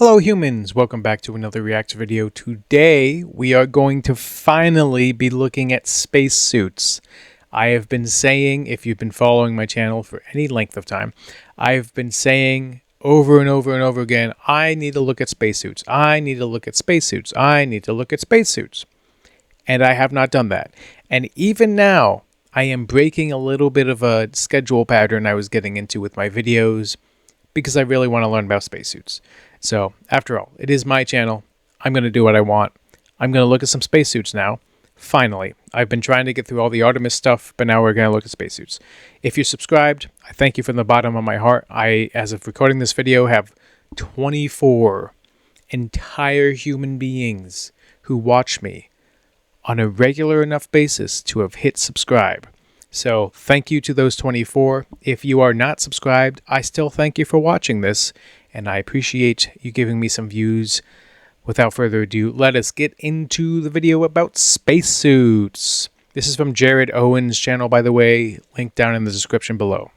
Hello humans, welcome back to another react video. Today we are going to finally be looking at spacesuits. I have been saying, if you've been following my channel for any length of time, I've been saying over and over and over again, I need to look at spacesuits. I need to look at spacesuits. I need to look at spacesuits. And I have not done that. And even now, I am breaking a little bit of a schedule pattern I was getting into with my videos because I really want to learn about spacesuits. So, after all, it is my channel. I'm going to do what I want. I'm going to look at some spacesuits now. Finally. I've been trying to get through all the Artemis stuff, but now we're going to look at spacesuits. If you're subscribed, I thank you from the bottom of my heart. I, as of recording this video, have 24 entire human beings who watch me on a regular enough basis to have hit subscribe. So, thank you to those 24. If you are not subscribed, I still thank you for watching this. And I appreciate you giving me some views. Without further ado, let us get into the video about spacesuits. This is from Jared Owen's channel, by the way, linked down in the description below.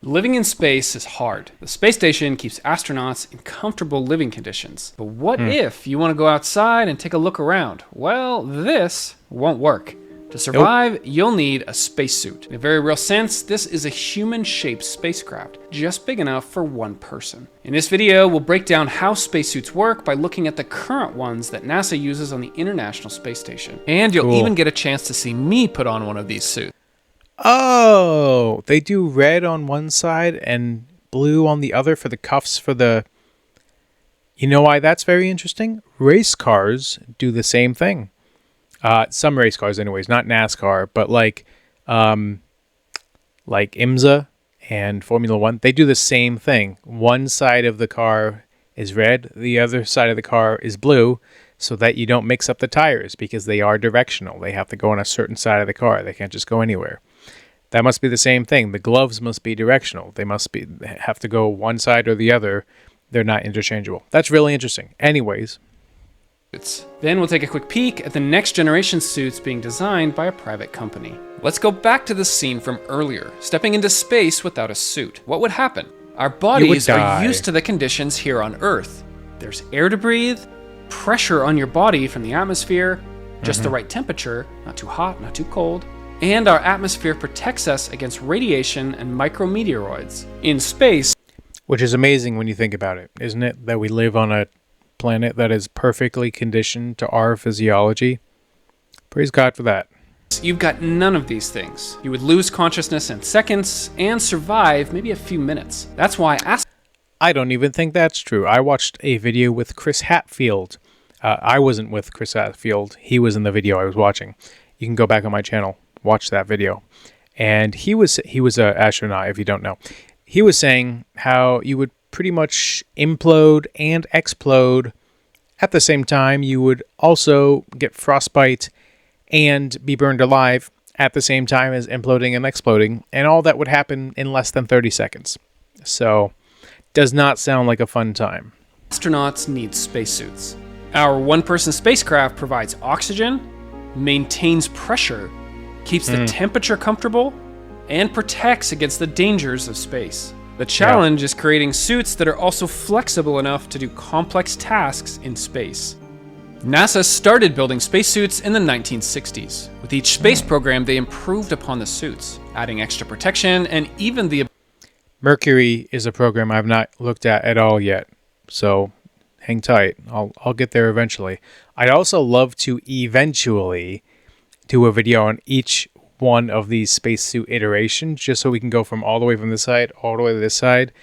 Living in space is hard. The space station keeps astronauts in comfortable living conditions. But what if you want to go outside and take a look around? Well, this won't work. To survive, you'll need a spacesuit. In a very real sense, this is a human-shaped spacecraft, just big enough for one person. In this video, we'll break down how spacesuits work by looking at the current ones that NASA uses on the International Space Station. And you'll even get a chance to see me put on one of these suits. Oh, they do red on one side and blue on the other for the cuffs for the... You know why that's very interesting? Race cars do the same thing. Some race cars anyways, not NASCAR, but like IMSA and Formula One, they do the same thing. One side of the car is red, the other side of the car is blue, so that you don't mix up the tires because they are directional. They have to go on a certain side of the car. They can't just go anywhere. That must be the same thing. The gloves must be directional. They have to go one side or the other. They're not interchangeable. That's really interesting. Anyways. Then we'll take a quick peek at the next generation suits being designed by a private company. Let's go back to the scene from earlier, stepping into space without a suit. What would happen? Our bodies are used to the conditions here on Earth. There's air to breathe, pressure on your body from the atmosphere, just the right temperature, not too hot, not too cold, and our atmosphere protects us against radiation and micrometeoroids. In space, which is amazing when you think about it, isn't it? That we live on a planet that is perfectly conditioned to our physiology. Praise God for that. You've got none of these things. You would lose consciousness in seconds and survive maybe a few minutes. That's why I don't even think that's true. I watched a video with Chris Hadfield. I wasn't with Chris Hadfield. He was in the video I was watching. You can go back on my channel, watch that video. And he was an astronaut, if you don't know. He was saying how you would pretty much implode and explode at the same time. You would also get frostbite and be burned alive at the same time as imploding and exploding, and all that would happen in less than 30 seconds. So, does not sound like a fun time. Astronauts need spacesuits. Our one-person spacecraft provides oxygen, maintains pressure, keeps the temperature comfortable, and protects against the dangers of space. The challenge is creating suits that are also flexible enough to do complex tasks in space. NASA started building spacesuits in the 1960s. With each space program, they improved upon the suits, adding extra protection and even the... Mercury is a program I've not looked at all yet, so hang tight. I'll get there eventually. I'd also love to eventually do a video on each one of these spacesuit iterations, just so we can go from all the way from this side all the way to this side.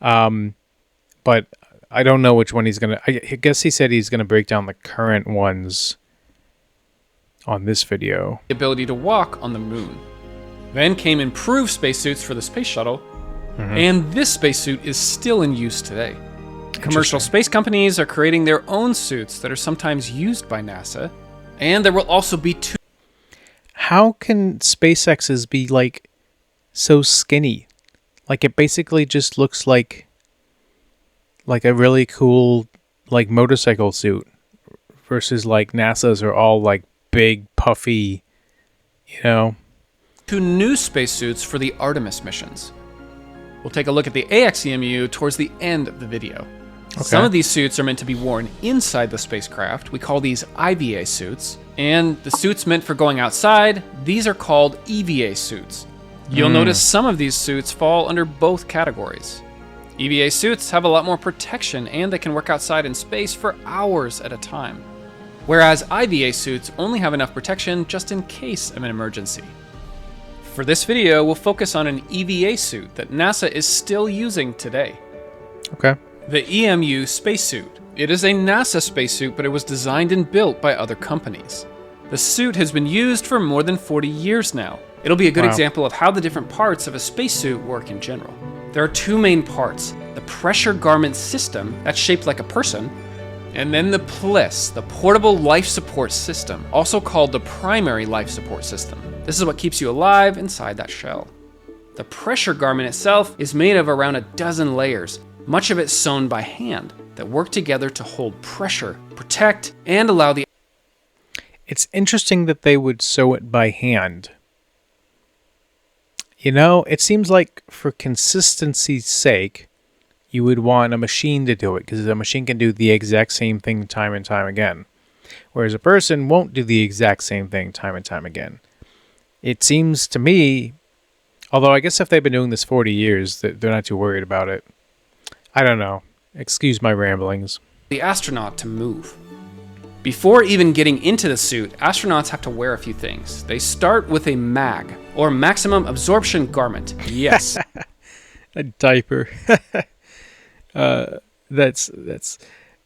But I don't know which one he's gonna. I guess he said he's gonna break down the current ones on this video. The ability to walk on the moon. Then came improved spacesuits for the space shuttle, and this spacesuit is still in use today. Commercial space companies are creating their own suits that are sometimes used by NASA, and there will also be two. How can SpaceX's be like so skinny? Like it basically just looks like a really cool like motorcycle suit versus like NASA's are all like big puffy, you know. 2 new spacesuits for the Artemis missions. We'll take a look at the AXEMU towards the end of the video. Some of these suits are meant to be worn inside the spacecraft. We call these IVA suits. And the suits meant for going outside, these are called EVA suits. You'll notice some of these suits fall under both categories. EVA suits have a lot more protection and they can work outside in space for hours at a time. Whereas IVA suits only have enough protection just in case of an emergency. For this video, we'll focus on an EVA suit that NASA is still using today. Okay. The EMU spacesuit. It is a NASA spacesuit, but it was designed and built by other companies. The suit has been used for more than 40 years now. It'll be a good example of how the different parts of a spacesuit work in general. There are two main parts: the pressure garment system, that's shaped like a person, and then the PLIS, the portable life support system, also called the primary life support system. This is what keeps you alive inside that shell. The pressure garment itself is made of around a dozen layers, much of it sewn by hand, that work together to hold pressure, protect, and allow the... It's interesting that they would sew it by hand. You know, it seems like for consistency's sake, you would want a machine to do it, because a machine can do the exact same thing time and time again. Whereas a person won't do the exact same thing time and time again. It seems to me, although I guess if they've been doing this 40 years, they're not too worried about it. I don't know. Excuse my ramblings. The astronaut to move. Before even getting into the suit, astronauts have to wear a few things. They start with a MAG, or maximum absorption garment. Yes. A diaper.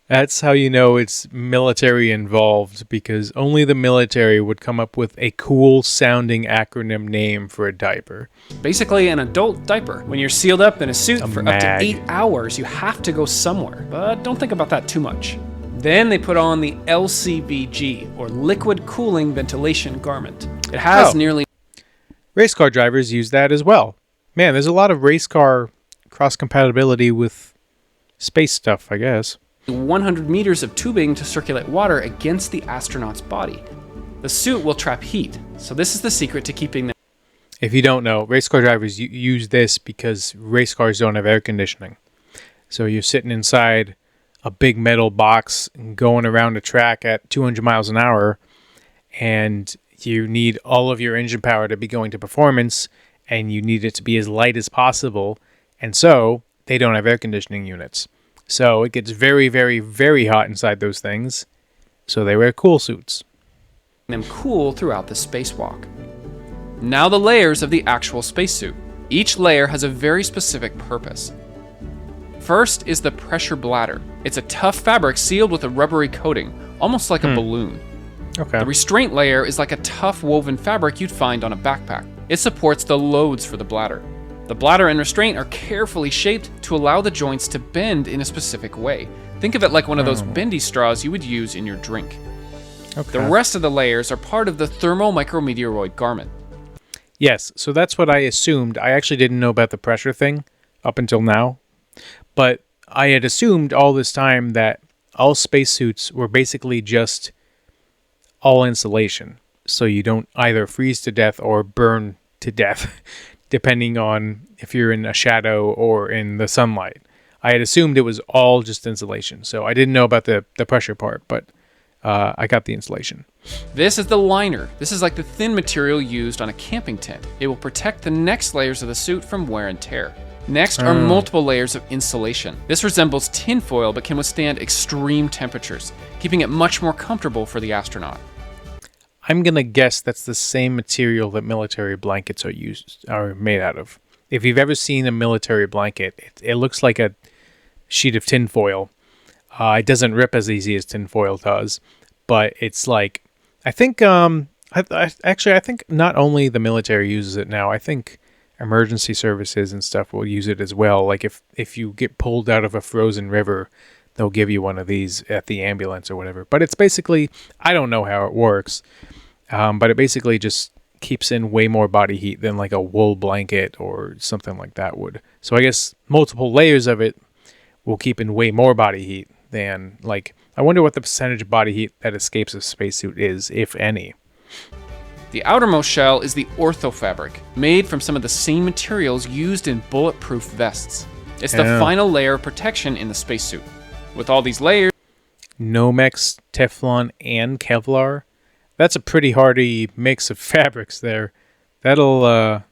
That's how you know it's military involved, because only the military would come up with a cool sounding acronym name for a diaper. Basically an adult diaper. When you're sealed up in a suit for up to MAG. 8 hours, you have to go somewhere. But don't think about that too much. Then they put on the LCVG, or liquid cooling ventilation garment. It has nearly... Race car drivers use that as well. Man, there's a lot of race car cross-compatibility with space stuff, I guess. 100 meters of tubing to circulate water against the astronaut's body. The suit will trap heat, so this is the secret to keeping them... If you don't know, race car drivers use this because race cars don't have air conditioning. So you're sitting inside a big metal box and going around a track at 200 miles an hour, and you need all of your engine power to be going to performance, and you need it to be as light as possible, and so they don't have air conditioning units. So it gets very, very, very hot inside those things, so they wear cool suits. Them cool throughout the spacewalk. Now the layers of the actual spacesuit. Each layer has a very specific purpose. First is the pressure bladder. It's a tough fabric sealed with a rubbery coating, almost like a balloon. Okay. The restraint layer is like a tough woven fabric you'd find on a backpack. It supports the loads for the bladder. The bladder and restraint are carefully shaped to allow the joints to bend in a specific way. Think of it like one of those bendy straws you would use in your drink. Okay. The rest of the layers are part of the thermal micrometeoroid garment. Yes, so that's what I assumed. I actually didn't know about the pressure thing up until now. But I had assumed all this time that all spacesuits were basically just all insulation. So you don't either freeze to death or burn to death, depending on if you're in a shadow or in the sunlight. I had assumed it was all just insulation. So I didn't know about the pressure part, but I got the insulation. This is the liner. This is like the thin material used on a camping tent. It will protect the next layers of the suit from wear and tear. Next are multiple layers of insulation. This resembles tinfoil but can withstand extreme temperatures, keeping it much more comfortable for the astronaut. I'm going to guess that's the same material that military blankets are made out of. If you've ever seen a military blanket, it looks like a sheet of tinfoil. It doesn't rip as easy as tinfoil does, but it's like, I think not only the military uses it now, I think emergency services and stuff will use it as well. Like if you get pulled out of a frozen river, they'll give you one of these at the ambulance or whatever. But it's basically, I don't know how it works, but it basically just keeps in way more body heat than like a wool blanket or something like that would. So I guess multiple layers of it will keep in way more body heat than, like, I wonder what the percentage of body heat that escapes a spacesuit is, if any. The outermost shell is the ortho fabric, made from some of the same materials used in bulletproof vests. It's the final layer of protection in the spacesuit. With all these layers, Nomex, Teflon, and Kevlar. That's a pretty hardy mix of fabrics there. That'll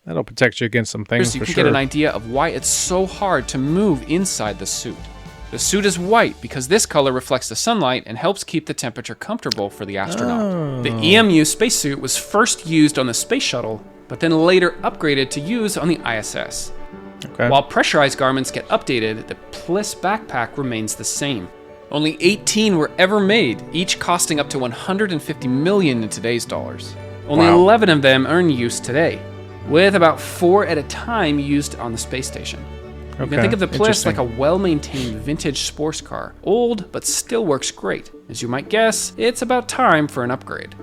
protect you against some things you for can sure. get an idea of why it's so hard to move inside the suit. The suit is white because this color reflects the sunlight and helps keep the temperature comfortable for the astronaut. Oh. The EMU spacesuit was first used on the space shuttle, but then later upgraded to use on the ISS. Okay. While pressurized garments get updated, the Pliss backpack remains the same. Only 18 were ever made, each costing up to $150 million in today's dollars. Only Wow. 11 of them are in use today, with about 4 at a time used on the space station. You can think of the Pliss like a well-maintained vintage sports car. Old, but still works great. As you might guess, it's about time for an upgrade.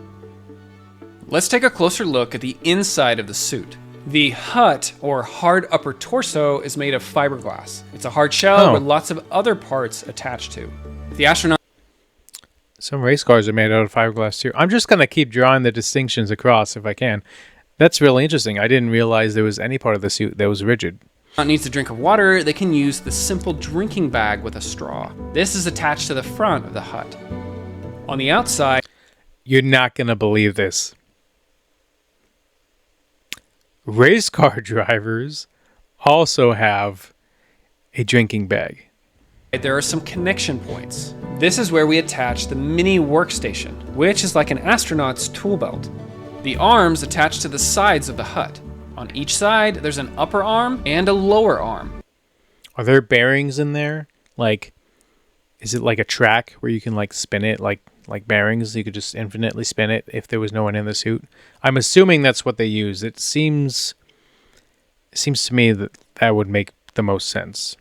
Let's take a closer look at the inside of the suit. The hut, or hard upper torso, is made of fiberglass. It's a hard shell with lots of other parts attached to. The astronaut... Some race cars are made out of fiberglass too. I'm just going to keep drawing the distinctions across if I can. That's really interesting. I didn't realize there was any part of the suit that was rigid. needs a drink of water, they can use the simple drinking bag with a straw. This is attached to the front of the hut. On the outside... You're not going to believe this. Race car drivers also have a drinking bag. There are some connection points. This is where we attach the mini workstation, which is like an astronaut's tool belt. The arms attach to the sides of the hut. On each side, there's an upper arm and a lower arm. Are there bearings in there? Like, is it like a track where you can like spin it like bearings? You could just infinitely spin it if there was no one in the suit. I'm assuming that's what they use. It seems to me that would make the most sense.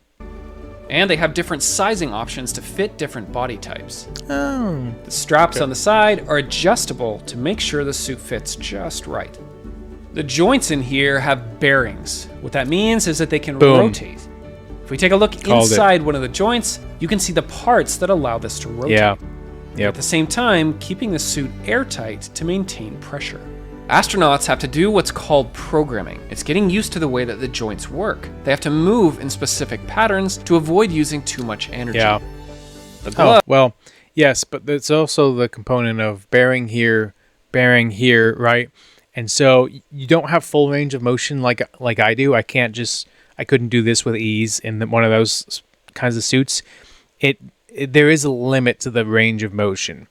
And they have different sizing options to fit different body types. Oh. The straps on the side are adjustable to make sure the suit fits just right. The joints in here have bearings. What that means is that they can rotate. If we take a look inside one of the joints, you can see the parts that allow this to rotate. Yeah. Yep. At the same time, keeping the suit airtight to maintain pressure. Astronauts have to do what's called programming. It's getting used to the way that the joints work. They have to move in specific patterns to avoid using too much energy. Yeah. The glove, well, yes, but there's also the component of bearing here, right? And so you don't have full range of motion like I do. I couldn't do this with ease in one of those kinds of suits. There is a limit to the range of motion.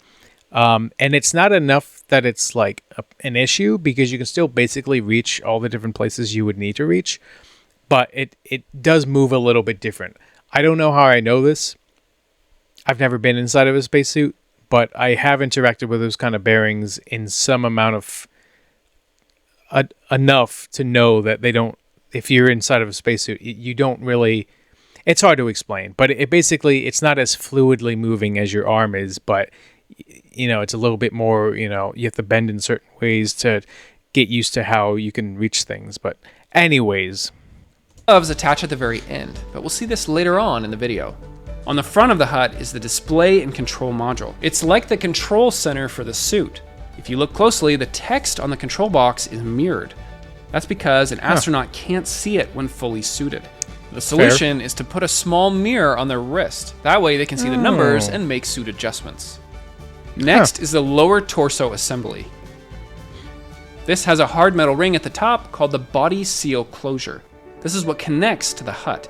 And it's not enough that it's like an issue, because you can still basically reach all the different places you would need to reach, but it does move a little bit different. I don't know how I know this. I've never been inside of a spacesuit, but I have interacted with those kind of bearings in some amount of enough to know that they don't. If you're inside of a spacesuit, you don't really. It's hard to explain, but it's not as fluidly moving as your arm is, but it's a little bit more, you have to bend in certain ways to get used to how you can reach things. But anyways. Gloves attach at the very end, but we'll see this later on in the video. On the front of the hut is the display and control module. It's like the control center for the suit. If you look closely, the text on the control box is mirrored. That's because an astronaut can't see it when fully suited. The solution is to put a small mirror on their wrist. That way they can see the numbers and make suit adjustments. Next is the lower torso assembly. This has a hard metal ring at the top called the body seal closure. This is what connects to the hut.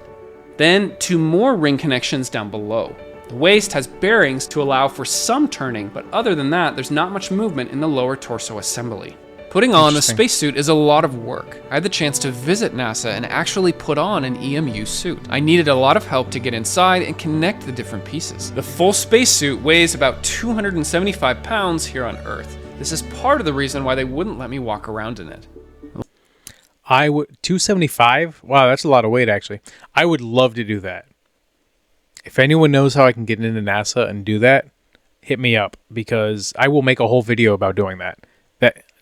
Then 2 more ring connections down below. The waist has bearings to allow for some turning, but other than that, there's not much movement in the lower torso assembly. Putting on a spacesuit is a lot of work. I had the chance to visit NASA and actually put on an EMU suit. I needed a lot of help to get inside and connect the different pieces. The full spacesuit weighs about 275 pounds here on Earth. This is part of the reason why they wouldn't let me walk around in it. 275? Wow, that's a lot of weight, actually. I would love to do that. If anyone knows how I can get into NASA and do that, hit me up, because I will make a whole video about doing that.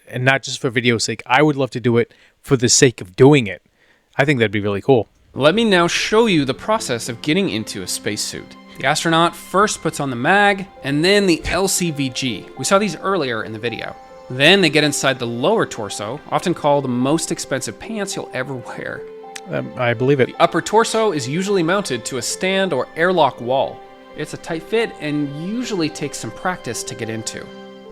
And not just for video's sake. I would love to do it for the sake of doing it. I think that'd be really cool. Let me now show you the process of getting into a spacesuit. The astronaut first puts on the mag, and then the LCVG. We saw these earlier in the video. Then they get inside the lower torso, often called the most expensive pants you'll ever wear. I believe it. The upper torso is usually mounted to a stand or airlock wall. It's a tight fit and usually takes some practice to get into.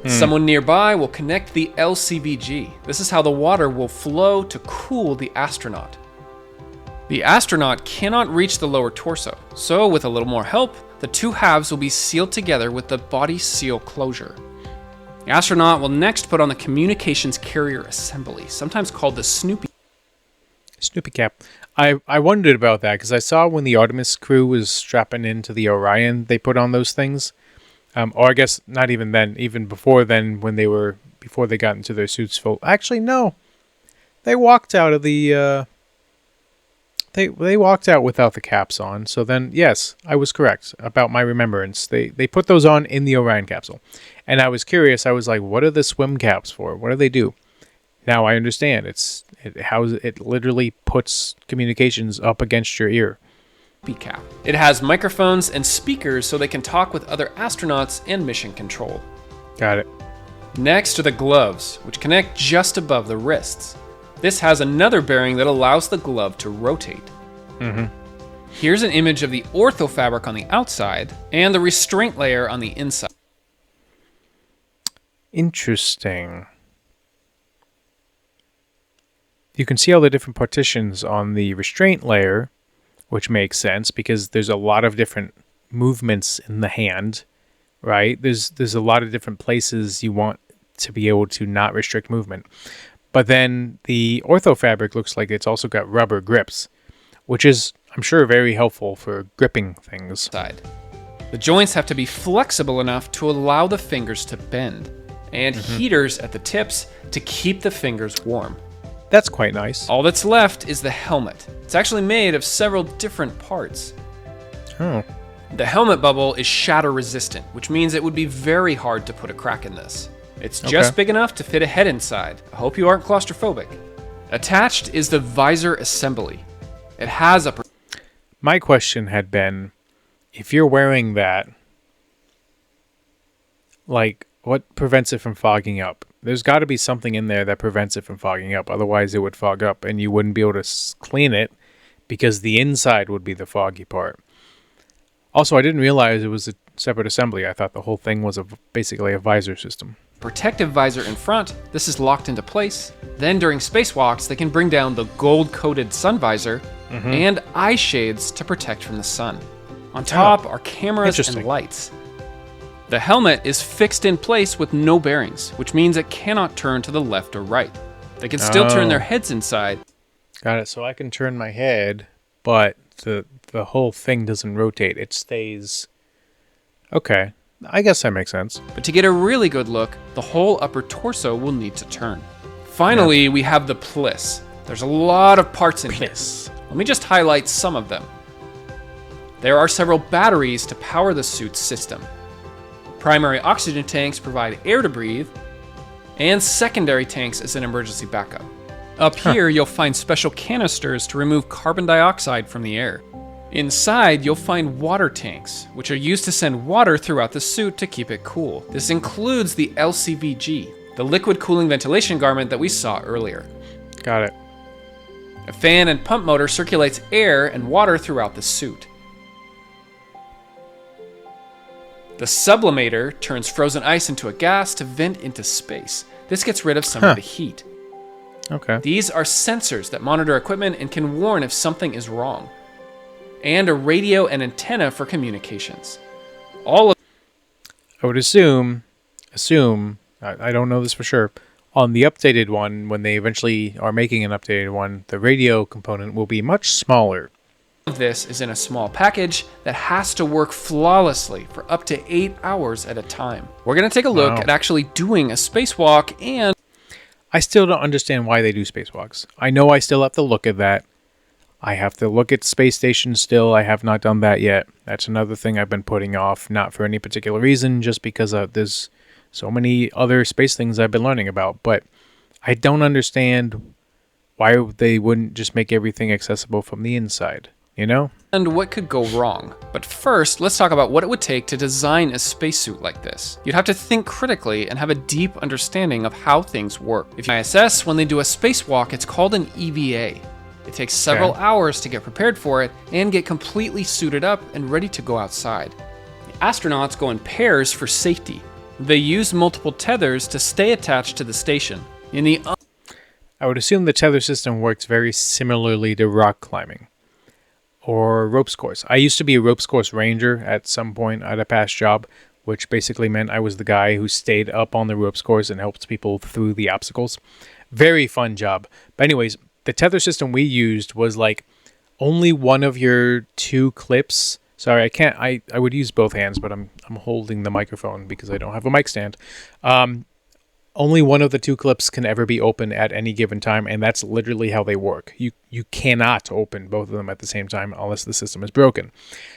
Someone nearby will connect the LCVG. This is how the water will flow to cool the astronaut. The astronaut cannot reach the lower torso, so with a little more help, the two halves will be sealed together with the body seal closure. The astronaut will next put on the communications carrier assembly, sometimes called the Snoopy cap. I wondered about that because I saw when the Artemis crew was strapping into the Orion, they put on those things. Or I guess not even then, even before then, before they got into their suits full. Actually, no, they walked out of the. They walked out without the caps on. So then, yes, I was correct about my remembrance. They put those on in the Orion capsule, and I was curious. I was like, what are the swim caps for? What do they do? Now I understand. It literally puts communications up against your ear. cap. It has microphones and speakers so they can talk with other astronauts and mission control. Got it. Next are the gloves, which connect just above the wrists. This has another bearing that allows the glove to rotate. Here's an image of the ortho fabric on the outside and the restraint layer on the inside. Interesting. You can see all the different partitions on the restraint layer, which makes sense because there's a lot of different movements in the hand, right? There's a lot of different places you want to be able to not restrict movement. But then the ortho fabric looks like it's also got rubber grips, which is, I'm sure, very helpful for gripping things. The joints have to be flexible enough to allow the fingers to bend, and heaters at the tips to keep the fingers warm. That's quite nice. All that's left is the helmet. It's actually made of several different parts. Oh. The helmet bubble is shatter resistant, which means it would be very hard to put a crack in this. It's just big enough to fit a head inside. I hope you aren't claustrophobic. Attached is the visor assembly. It has a... My question had been, if you're wearing that, like, what prevents it from fogging up? There's got to be something in there that prevents it from fogging up. Otherwise, it would fog up, and you wouldn't be able to clean it because the inside would be the foggy part. Also, I didn't realize it was a separate assembly. I thought the whole thing was basically a visor system. Protective visor in front. This is locked into place. Then during spacewalks, they can bring down the gold-coated sun visor and eye shades to protect from the sun. On top are cameras and lights. The helmet is fixed in place with no bearings, which means it cannot turn to the left or right. They can still turn their heads inside. Got it. So I can turn my head, but the whole thing doesn't rotate. It stays... Okay. I guess that makes sense. But to get a really good look, the whole upper torso will need to turn. Finally, we have the Pliss. There's a lot of parts in here. Let me just highlight some of them. There are several batteries to power the suit's system. Primary oxygen tanks provide air to breathe, and secondary tanks as an emergency backup. Up here, you'll find special canisters to remove carbon dioxide from the air. Inside, you'll find water tanks, which are used to send water throughout the suit to keep it cool. This includes the LCVG, the liquid cooling ventilation garment that we saw earlier. Got it. A fan and pump motor circulates air and water throughout the suit. The sublimator turns frozen ice into a gas to vent into space. This gets rid of some of the heat. Okay. These are sensors that monitor equipment and can warn if something is wrong. And a radio and antenna for communications. All of... I would assume, I don't know this for sure, on the updated one, when they eventually are making an updated one, the radio component will be much smaller. This is in a small package that has to work flawlessly for up to 8 hours at a time. We're going to take a look at actually doing a spacewalk, and I still don't understand why they do spacewalks. I know I still have to look at that. I have to look at space stations still. I have not done that yet. That's another thing I've been putting off, not for any particular reason, just because there's so many other space things I've been learning about. But I don't understand why they wouldn't just make everything accessible from the inside. You know? And what could go wrong. But first, let's talk about what it would take to design a spacesuit like this. You'd have to think critically and have a deep understanding of how things work. If you ISS, when they do a spacewalk, it's called an EVA. It takes several hours to get prepared for it and get completely suited up and ready to go outside. The astronauts go in pairs for safety. They use multiple tethers to stay attached to the station. I would assume the tether system works very similarly to rock climbing or ropes course. I used to be a ropes course ranger at some point at a past job, which basically meant I was the guy who stayed up on the ropes course and helped people through the obstacles. Very fun job. But anyways, the tether system we used was like only one of your two clips. Sorry, I would use both hands, but I'm holding the microphone because I don't have a mic stand. Only one of the two clips can ever be open at any given time, and that's literally how they work. You cannot open both of them at the same time unless the system is broken.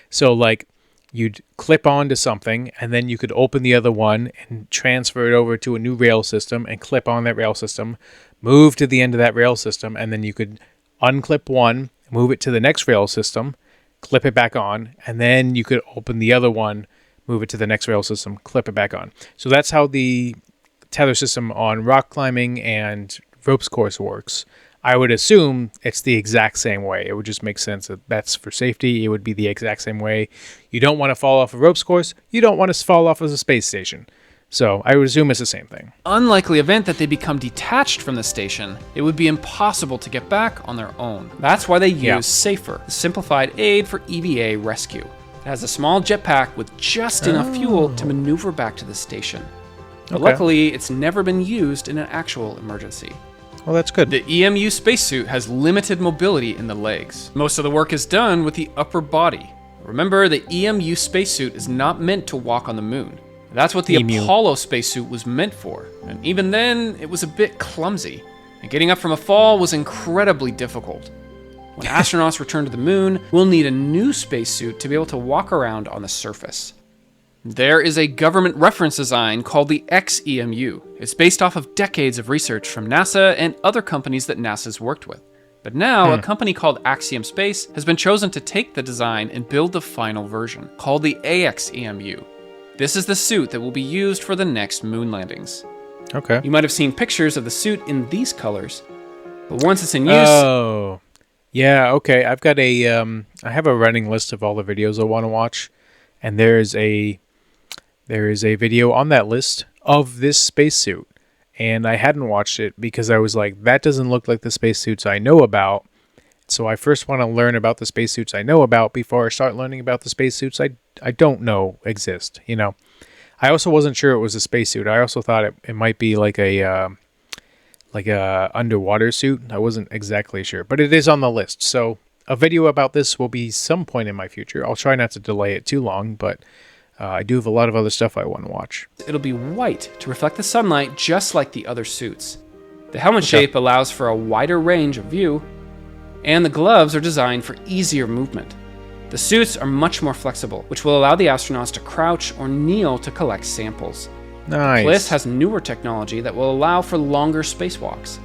So like you'd clip onto something, and then you could open the other one and transfer it over to a new rail system and clip on that rail system, move to the end of that rail system, and then you could unclip one, move it to the next rail system, clip it back on, and then you could open the other one, move it to the next rail system, clip it back on. So that's how the tether system on rock climbing and ropes course works. I would assume it's the exact same way. It would just make sense that that's for safety. It would be the exact same way. You don't want to fall off a ropes course. You don't want to fall off as a space station. So I would assume it's the same thing. Unlikely event that they become detached from the station, it would be impossible to get back on their own. That's why they use Safer, the simplified aid for EVA rescue. It has a small jetpack with just enough fuel to maneuver back to the station. But luckily, it's never been used in an actual emergency. Well, that's good. The EMU spacesuit has limited mobility in the legs. Most of the work is done with the upper body. Remember, the EMU spacesuit is not meant to walk on the moon. That's what the Apollo spacesuit was meant for. And even then, it was a bit clumsy. And getting up from a fall was incredibly difficult. When astronauts return to the moon, we'll need a new spacesuit to be able to walk around on the surface. There is a government reference design called the XEMU. It's based off of decades of research from NASA and other companies that NASA's worked with. But now, a company called Axiom Space has been chosen to take the design and build the final version, called the AXEMU. This is the suit that will be used for the next moon landings. Okay. You might have seen pictures of the suit in these colors, but once it's in use... Oh, yeah, okay. I've got I have a running list of all the videos I want to watch, and there is a video on that list of this spacesuit, and I hadn't watched it because I was like, that doesn't look like the spacesuits I know about. So I first want to learn about the spacesuits I know about before I start learning about the spacesuits I don't know exist. You know, I also wasn't sure it was a spacesuit. I also thought it might be like a underwater suit. I wasn't exactly sure, but it is on the list. So a video about this will be some point in my future. I'll try not to delay it too long, but I do have a lot of other stuff I want to watch. It'll be white to reflect the sunlight just like the other suits. The helmet shape allows for a wider range of view, and the gloves are designed for easier movement. The suits are much more flexible, which will allow the astronauts to crouch or kneel to collect samples. Nice. Bliss has newer technology that will allow for longer spacewalks.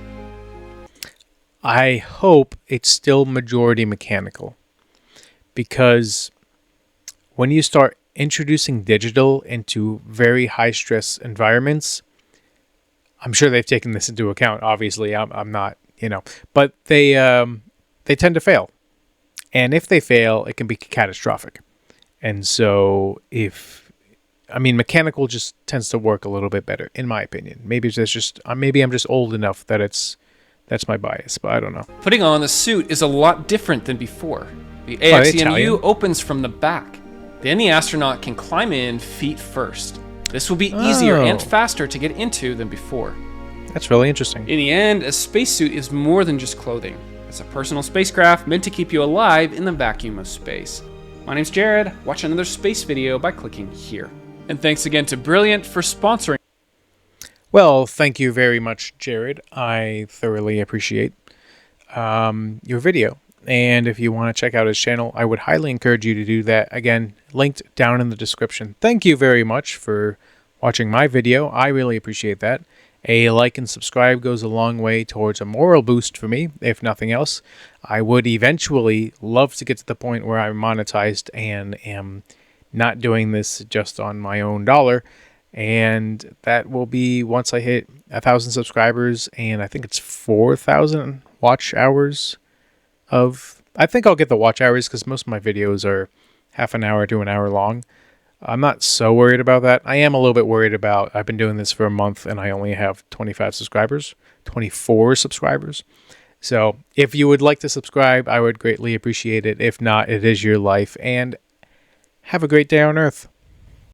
I hope it's still majority mechanical, because when you start introducing digital into very high-stress environments, I'm sure they've taken this into account. Obviously, I'm not, but they tend to fail. And if they fail, it can be catastrophic. And so mechanical just tends to work a little bit better, in my opinion. Maybe I'm just old enough that that's my bias, but I don't know. Putting on the suit is a lot different than before. The AXEMU opens from the back. Then the astronaut can climb in feet first. This will be easier and faster to get into than before. That's really interesting. In the end, a spacesuit is more than just clothing. It's a personal spacecraft meant to keep you alive in the vacuum of space. My name's Jared. Watch another space video by clicking here. And thanks again to Brilliant for sponsoring. Well, thank you very much, Jared. I thoroughly appreciate your video. And if you want to check out his channel, I would highly encourage you to do that. Again, linked down in the description. Thank you very much for watching my video. I really appreciate that. A like and subscribe goes a long way towards a moral boost for me, if nothing else. I would eventually love to get to the point where I'm monetized and am not doing this just on my own dollar. And that will be once I hit 1,000 subscribers and I think it's 4,000 watch hours of, I think I'll get the watch hours because most of my videos are half an hour to an hour long. I'm not so worried about that. I am a little bit worried about, I've been doing this for a month and I only have 24 subscribers. So if you would like to subscribe, I would greatly appreciate it. If not, it is your life, and have a great day on Earth.